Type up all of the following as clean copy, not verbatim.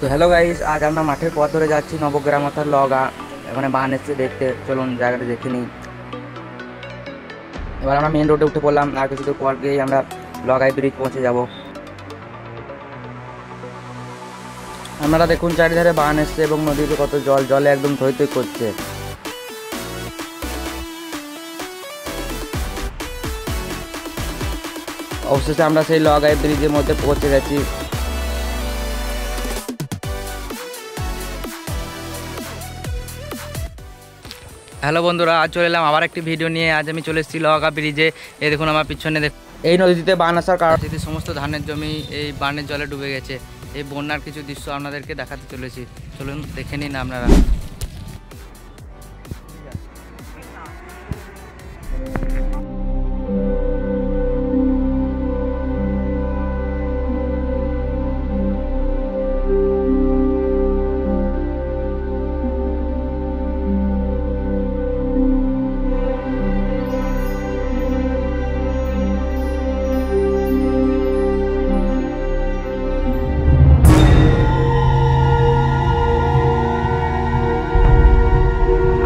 তো hello guys, আজ আমরা মাঠের পথ ধরে যাচ্ছি নবগ্রাম অর্থাৎ লগা। এখানে বান এসছে দেখতে, চলুন জায়গাটা দেখে নিই। এবার আমরা মেন রোডে উঠে পড়লাম, আর কিছু দূর পর গিয়েই আমরা লগাই ব্রিজ পৌঁছে যাব। আপনারা দেখুন চারিধারে বান এসছে এবং নদীতে কত জলে একদম থই থই করছে। অবশেষে আমরা সেই লগাই ব্রিজের মধ্যে পৌঁছে গেছি। হ্যালো বন্ধুরা, আজ চলে এলাম আবার একটি ভিডিও নিয়ে। আজ আমি চলে এসেছি লগা ব্রিজে। এই দেখুন আমার পিছনে এই নদীতে বান আসার কারণে সমস্ত ধানের জমি এই বানের জলে ডুবে গেছে। এই বন্যার কিছু দৃশ্য আপনাদেরকে দেখাতে চলেছি, চলুন দেখে নিন আপনারা।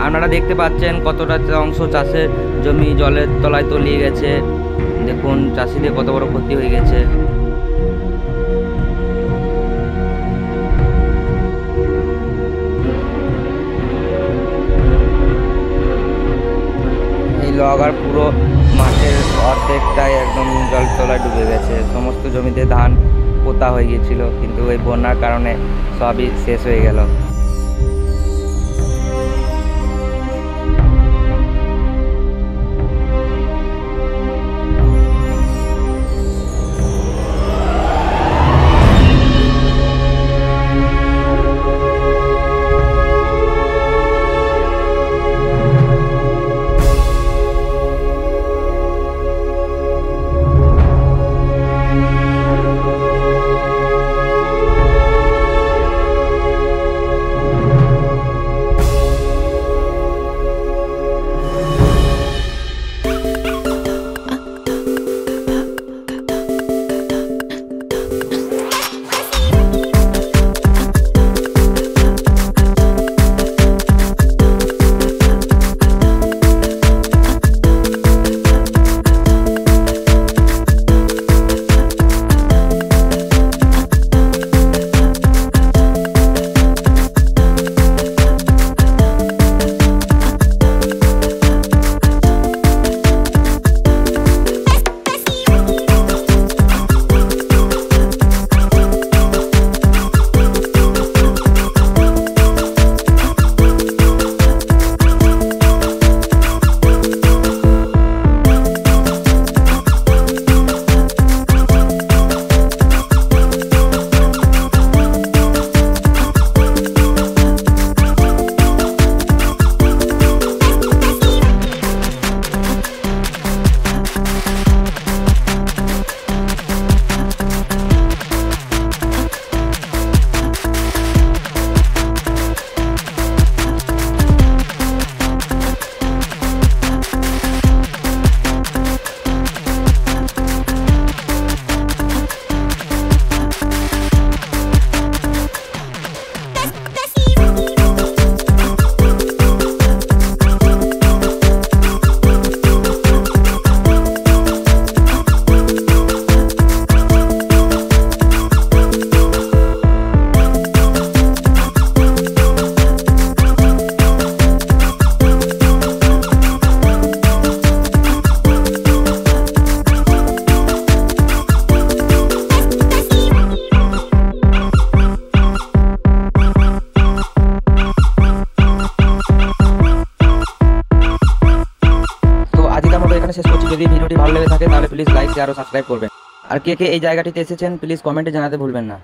আপনারা দেখতে পাচ্ছেন কতটা অংশ চাষের জমি জলের তলায় তলিয়ে গেছে। দেখুন চাষিদের কত বড় ক্ষতি হয়ে গেছে। এই লগার পুরো মাঠের অর্ধেকটাই একদম জল তলায় ডুবে গেছে। সমস্ত জমিতে ধান পোতা হয়ে গিয়েছিল, কিন্তু এই বন্যার কারণে সবই শেষ হয়ে গেল। শেষ করছি। যদি ভিডিওটি ভালো লেগে থাকে তাহলে প্লিজ লাইক শেয়ার ও সাবস্ক্রাইব করবেন। আর কে কে এই জায়গাটিতে এসেছেন প্লিজ কমেন্টে জানাতে ভুলবেন না।